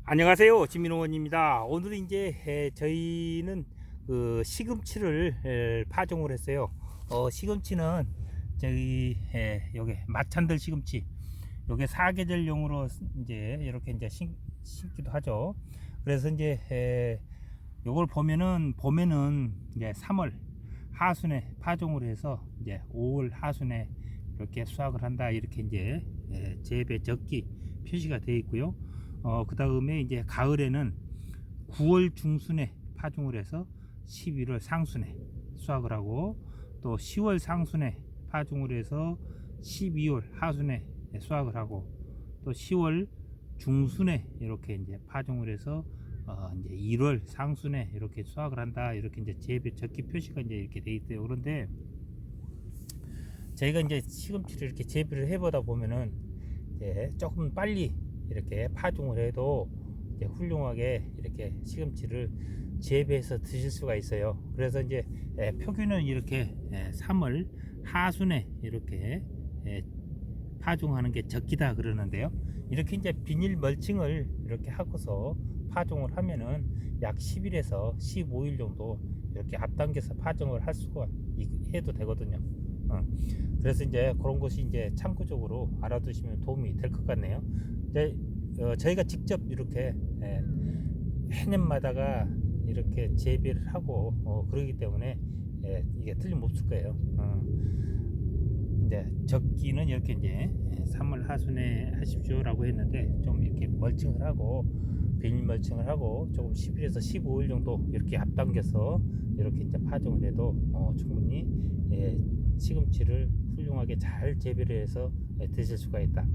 안녕하세요, 진민호원입니다. 오늘은 이제 저희는 그 시금치를 파종을 했어요. 시금치는 저희 여기 마찬들 시금치, 요게 사계절용으로 이제 이렇게 이제 심기도 하죠. 그래서 이제 요걸 보면은 봄에는 이제 3월 하순에 파종을 해서 이제 5월 하순에 이렇게 수확을 한다, 이렇게 이제 재배 적기 표시가 되어 있고요. 그 다음에 이제 가을에는 9월 중순에 파종을 해서 11월 상순에 수확을 하고, 또 10월 상순에 파종을 해서 12월 하순에 수확을 하고, 또 10월 중순에 이렇게 이제 파종을 해서 이제 1월 상순에 이렇게 수확을 한다, 이렇게 이제 재배 적기 표시가 이제 이렇게 돼 있대요. 그런데 저희가 이제 시금치를 이렇게 재배를 해보다 보면은 이제 조금 빨리 이렇게 파종을 해도 이제 훌륭하게 이렇게 시금치를 재배해서 드실 수가 있어요. 그래서 이제 표기는 이렇게 3월 하순에 이렇게 파종하는 게 적기다 그러는데요. 이렇게 이제 비닐 멀칭을 이렇게 하고서 파종을 하면은 약 10일에서 15일 정도 이렇게 앞당겨서 파종을 할 수가 해도 되거든요. 그래서 이제 그런 것이 이제 참고적으로 알아두시면 도움이 될 것 같네요. 이제 저희가 직접 이렇게 해년마다가 이렇게 재배를 하고 그러기 때문에 이게 틀림없을 거예요. 이제 적기는 이렇게 이제 3월 하순에 하십시오라고 했는데, 좀 이렇게 멀칭을 하고 비닐 멀칭을 하고 조금 10일에서 15일 정도 이렇게 앞당겨서 이렇게 이제 파종을 해도 충분히 시금치를 훌륭하게 잘 재배를 해서 드실 수가 있다.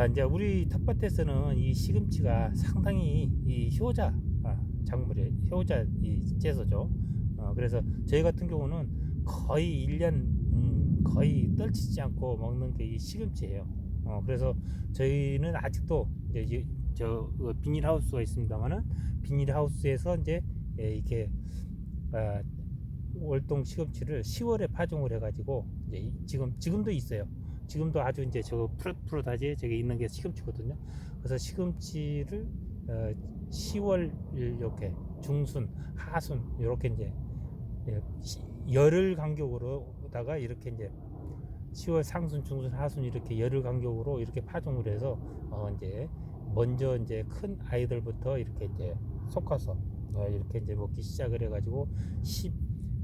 이제 우리 텃밭에서는 이 시금치가 상당히 이 효자 작물이 효자 이 채소죠. 그래서 저희 같은 경우는 거의 1년 거의 떨치지 않고 먹는 게 이 시금치예요. 그래서 저희는 아직도 이제 저 비닐하우스가 있습니다만은 비닐하우스에서 이제 이렇게 월동 시금치를 10월에 파종을 해가지고 이제 지금도 있어요. 지금도 아주 이제 저 푸릇푸릇하지 저기 있는 게 시금치거든요. 그래서 시금치를 10월 이렇게 중순, 하순 이렇게 이제 열흘 간격으로다가 이렇게 이제 10월 상순, 중순, 하순 이렇게 열흘 간격으로 이렇게 파종을 해서 이제 먼저 이제 큰 아이들부터 이렇게 이제 솎아서 이렇게 이제 먹기 시작을 해가지고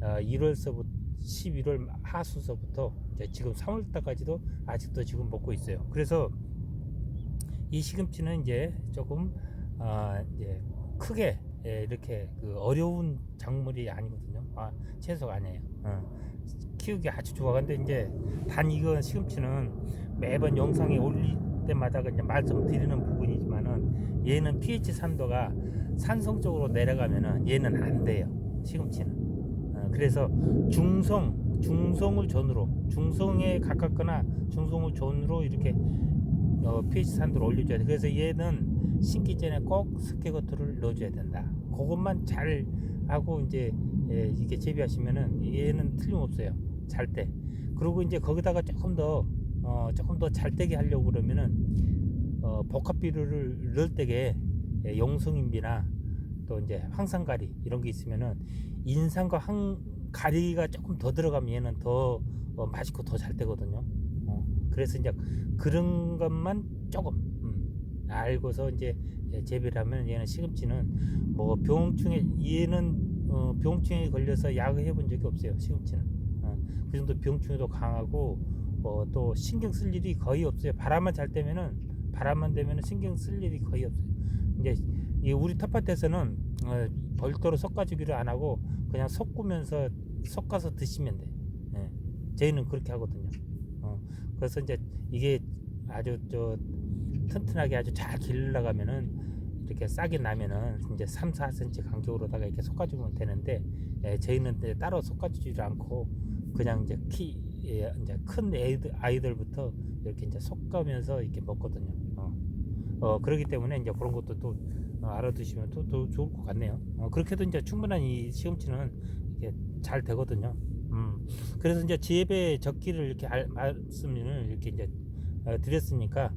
1월서부터 11월 하순서부터 이제 지금 3월달까지도 아직도 지금 먹고 있어요. 그래서 이 시금치는 이제 조금 이제 크게 이렇게 그 어려운 작물이 아니거든요. 채소가 아니에요. 키우기 아주 좋아. 근데 이제 단 이건 시금치는 매번 영상에 올릴 때마다 이제 말씀드리는 부분이지만은, 얘는 pH 산도가 산성 쪽으로 내려가면은 얘는 안 돼요. 시금치는. 그래서 중성을 전후로, 중성에 가깝거나 중성을 전후로 이렇게 pH 산도를 올려줘야 돼. 그래서 얘는 심기 전에 꼭 스케거트를 넣어줘야 된다. 그것만 잘 하고 이제 이렇게 재배하시면은 얘는 틀림없어요. 잘 때. 그리고 이제 거기다가 조금 더 잘 되게 하려고 그러면은 복합 비료를 넣을 때에 용성인비나 또 이제 황산가리 이런 게 있으면은 인삼과 가리가 조금 더 들어가면 얘는 더 맛있고 더 잘 되거든요. 그래서 이제 그런 것만 조금 알고서 이제 재배를 하면, 얘는 시금치는 뭐 얘는 병충해 걸려서 약을 해본 적이 없어요. 시금치는 그 정도 병충해도 강하고 또 신경 쓸 일이 거의 없어요. 바람만 되면은 신경 쓸 일이 거의 없어요. 이제 우리 텃밭에서는 별도로 솎아주기를 안 하고 그냥 섞어서 드시면 돼. 저희는 그렇게 하거든요. 그래서 이제 이게 아주 튼튼하게 아주 잘 길러가면은 이렇게 싹이 나면은 이제 3, 4cm 간격으로다가 이렇게 솎아주면 되는데, 저희는 따로 솎아주지를 않고 그냥 이제 이제 큰 아이들부터 이렇게 이제 솎으면서 이렇게 먹거든요. 그렇기 때문에 이제 그런 것도 또 알아두시면 또 좋을 것 같네요. 그렇게도 이제 충분한 이 시금치는 이게 잘 되거든요. 그래서 이제 재배 적기를 이렇게 말씀을 이렇게 이제 드렸으니까,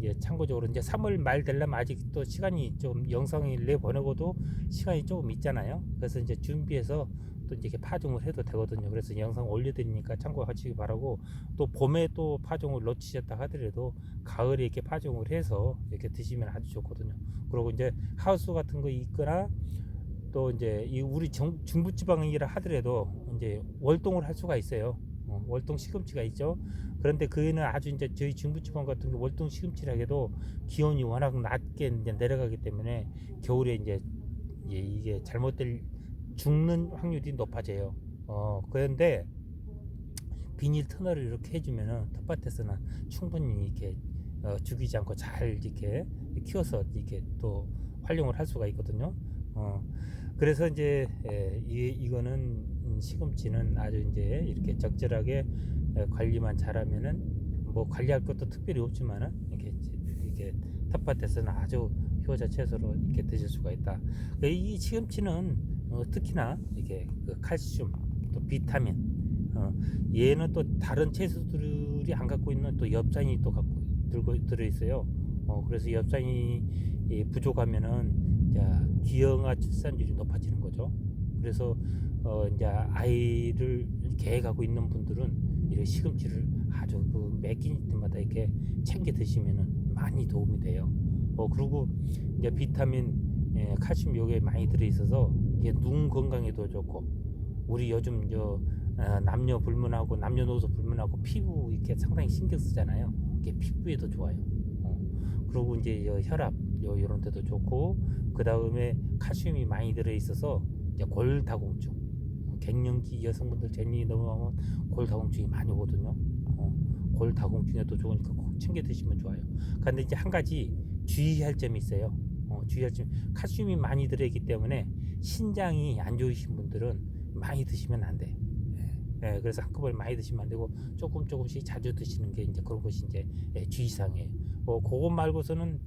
이제 참고적으로 이제 3월 말 되려면 아직 또 시간이 좀 영상을 내 보내고도 시간이 조금 있잖아요. 그래서 이제 준비해서 또 이제 이렇게 파종을 해도 되거든요. 그래서 영상 올려드리니까 참고하시기 바라고, 또 봄에 또 파종을 놓치셨다 하더라도 가을에 이렇게 파종을 해서 이렇게 드시면 아주 좋거든요. 그리고 이제 하우스 같은 거 있거나 또 이제 이 우리 중부지방이라 하더라도 이제 월동을 할 수가 있어요. 월동 시금치가 있죠. 그런데 그는 아주 이제 저희 중부지방 같은 게 월동 시금치라 해도 기온이 워낙 낮게 이제 내려가기 때문에 겨울에 이제 이게 잘못될 죽는 확률이 높아져요. 그런데 비닐 터널을 이렇게 해주면은 텃밭에서는 충분히 이렇게 죽이지 않고 잘 이렇게 키워서 이렇게 또 활용을 할 수가 있거든요. 그래서 이제 이거는 시금치는 아주 이제 이렇게 적절하게 관리만 잘하면은 뭐 관리할 것도 특별히 없지만은 이렇게 텃밭에서는 아주 효자 채소로 이렇게 드실 수가 있다. 이 시금치는 특히나 이렇게 그 칼슘 또 비타민, 얘는 또 다른 채소들이 안 갖고 있는 또 엽산이 또 들어 있어요. 그래서 엽산이 부족하면은 기형아 출산율이 높아지는 거죠. 그래서 이제 아이를 계획하고 있는 분들은 이런 시금치를 아주 그 매 끼니 때마다 이렇게 챙겨 드시면은 많이 도움이 돼요. 그리고 이제 비타민, 칼슘 요게 많이 들어 있어서 이게 눈 건강에도 좋고, 우리 요즘 남녀 불문하고 남녀노소 불문하고 피부 이렇게 상당히 신경 쓰잖아요. 이게 피부에도 좋아요. 그리고 이제 혈압 이런 데도 좋고, 그 다음에 칼슘이 많이 들어 있어서 이제 골다공증, 갱년기 여성분들 갱년이 넘어가면 골다공증이 많이 오거든요. 골다공증에도 좋으니까 꼭 챙겨 드시면 좋아요. 근데 이제 한 가지 주의할 점이 있어요. 주의할 점, 칼슘이 많이 들어있기 때문에 신장이 안 좋으신 분들은 많이 드시면 안 돼. 그래서 한꺼번에 많이 드시면 안 되고 조금씩 자주 드시는 게 이제 그런 것이 이제 주의사항이에요. 그것 말고서는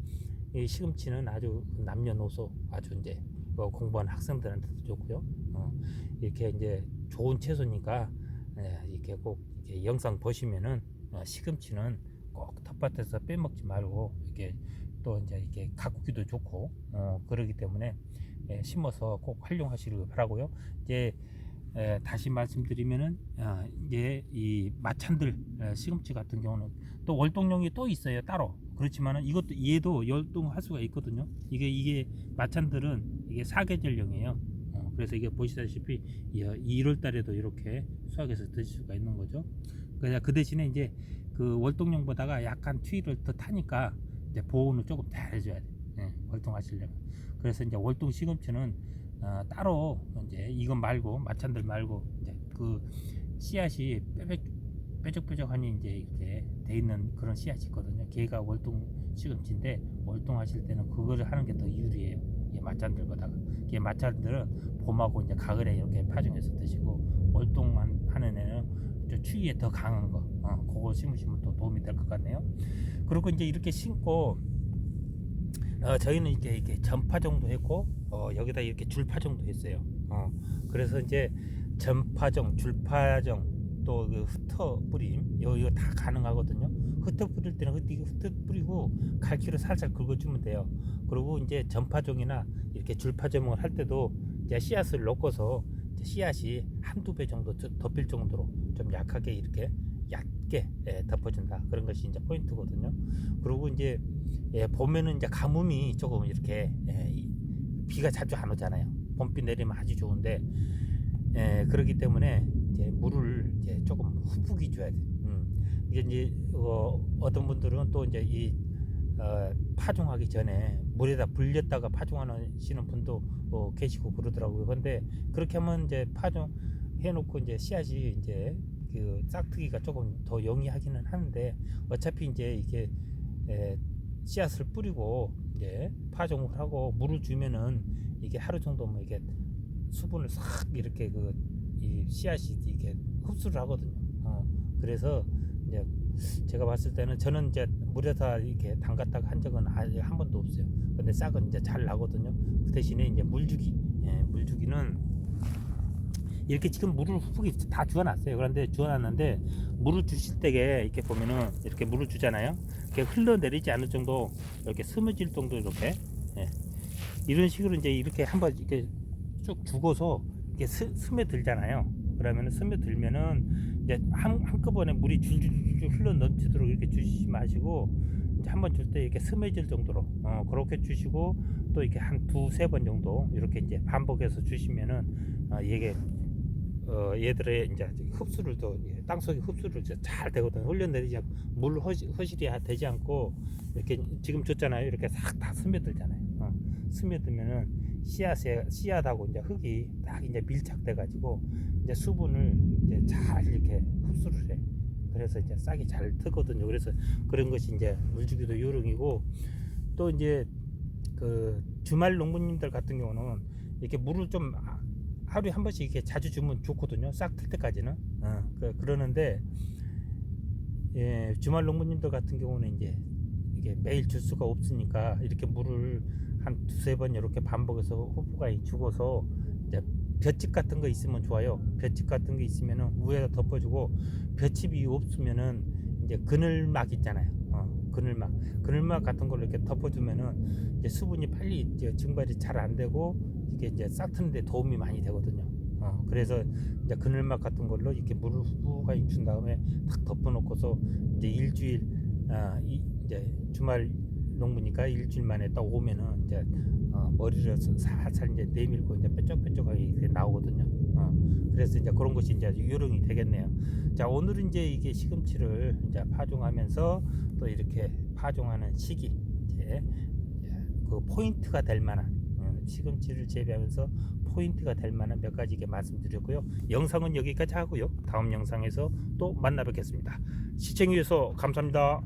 이 시금치는 아주 남녀노소 아주 이제 공부하는 학생들한테도 좋고요. 이렇게 이제 좋은 채소니까 이렇게 꼭 이렇게 영상 보시면은 시금치는 꼭 텃밭에서 빼먹지 말고 이렇게 또 이제 이렇게 가꾸기도 좋고 그러기 때문에 심어서 꼭 활용하시길 바라고요. 이제 다시 말씀드리면은 이제 이 마찬들 시금치 같은 경우는 또 월동용이 또 있어요 따로. 그렇지만은 이것도 얘도 월동할 수가 있거든요. 이게 마찬들은 이게 사계절용이에요. 그래서 이게 보시다시피 1월 달에도 이렇게 수확해서 드실 수가 있는 거죠. 그냥 그 대신에 이제 그 월동용보다가 약간 추위를 더 타니까 이제 보온을 조금 잘 해줘야 돼. 월동하시려면. 그래서 이제 월동 시금치는 따로 이제 이건 말고 마찬들 말고 이제 그 씨앗이 뾰족뾰족하니 이제 이렇게 돼 있는 그런 씨앗이 있거든요. 걔가 월동 시금치인데 월동하실 때는 그거를 하는 게 더 유리해요. 이 마찬들보다가. 이 마찬들은 봄하고 이제 가을에 이렇게 파종해서 드시고, 월동만 하는 애는 좀 추위에 더 강한 거, 그거 심으시면 또 도움이 될 것 같네요. 그리고 이제 이렇게 심고 저희는 이렇게 전파종도 했고 여기다 이렇게 줄파종도 했어요. 그래서 이제 전파종, 줄파종 또 그 흩어 뿌림 이거 다 가능하거든요. 흩어 뿌릴 때는 이거 흩어 뿌리고 갈퀴로 살살 긁어주면 돼요. 그리고 이제 전파종이나 이렇게 줄파종을 할 때도 이제 씨앗을 넣고서 씨앗이 한두 배 정도 덮일 정도로 좀 약하게 이렇게 얕게 덮어준다. 그런 것이 이제 포인트거든요. 그리고 이제 봄에는 이제 가뭄이 조금 이렇게 비가 자주 안 오잖아요. 봄비 내리면 아주 좋은데 그렇기 때문에 이제 물을 이제 조금 후붓이 줘야 돼. 이게 이제 어떤 분들은 또 이제 이 파종하기 전에 물에다 불렸다가 파종하시는 분도 계시고 그러더라고요. 근데 그렇게 하면 이제 파종 해놓고 이제 씨앗이 이제 그 싹트기가 조금 더 용이하기는 하는데, 어차피 이제 이게 씨앗을 뿌리고 이제 파종을 하고 물을 주면은 이게 하루 정도면 이게 수분을 싹 이렇게 이 씨앗이 이렇게 흡수를 하거든요. 그래서 이제 제가 봤을 때는 저는 이제 물에다 이렇게 담갔다가 한 적은 아직 한 번도 없어요. 근데 싹은 이제 잘 나거든요. 그 대신에 이제 물주기는 이렇게 지금 물을 훅 다 주워놨어요. 그런데 주워놨는데 물을 주실 때에 이렇게 보면은 이렇게 물을 주잖아요. 이렇게 흘러내리지 않을 정도 이렇게 스며질 정도 이렇게 예. 이런 식으로 이제 이렇게 한번 이렇게 쭉 주고서 이렇게 스며들잖아요. 그러면은 스며들면은 이제 한꺼번에 물이 줄줄줄 흘러 넘치도록 이렇게 주시지 마시고 이제 한번 줄 때 이렇게 스며질 정도로 그렇게 주시고 또 이렇게 한 두세 번 정도 이렇게 이제 반복해서 주시면은 이게 얘들의 이제 흡수를 또 땅속에 흡수를 잘 되거든요. 흘려내리지 않고 물 허실이 되지 않고 이렇게 지금 줬잖아요. 이렇게 싹 다 스며들잖아요. 스며들면은 씨앗하고 이제 흙이 딱 이제 밀착돼 가지고 이제 수분을 이제 잘 이렇게 흡수를 해. 그래서 이제 싹이 잘 트거든요. 그래서 그런 것이 이제 물주기도 요령이고 또 이제 그 주말 농부님들 같은 경우는 이렇게 물을 좀 하루에 한 번씩 이렇게 자주 주면 좋거든요. 싹 틀 때까지는. 그러는데 예, 주말 농부님들 같은 경우는 이제 이게 매일 줄 수가 없으니까 이렇게 물을 한 두세 번 이렇게 반복해서 호프가 죽어서 이제 볏짚 같은 거 있으면 좋아요. 볏짚 같은 거 있으면은 위에다 덮어주고 볏짚이 없으면은 이제 그늘막 있잖아요. 그늘막 같은 걸로 이렇게 덮어주면은 이제 수분이 빨리 이제 증발이 잘 안 되고 이게 이제 싹 트는데 도움이 많이 되거든요. 그래서 이제 그늘막 같은 걸로 이렇게 물을 후가 준 다음에 탁 덮어놓고서 이제 일주일 이제 주말 농부니까 일주일 만에 딱 오면은 이제 머리를 살살 이제 내밀고 이제 뾰족뾰족하게 나오거든요. 그래서 이제 그런 것이 이제 요령이 되겠네요. 자, 오늘은 이제 이게 시금치를 이제 파종하면서 또 이렇게 파종하는 시기 이제 그 포인트가 될 만한 시금치를 재배하면서 포인트가 될 만한 몇 가지 말씀드렸고요. 영상은 여기까지 하고요. 다음 영상에서 또 만나 뵙겠습니다. 시청해 주셔서 감사합니다.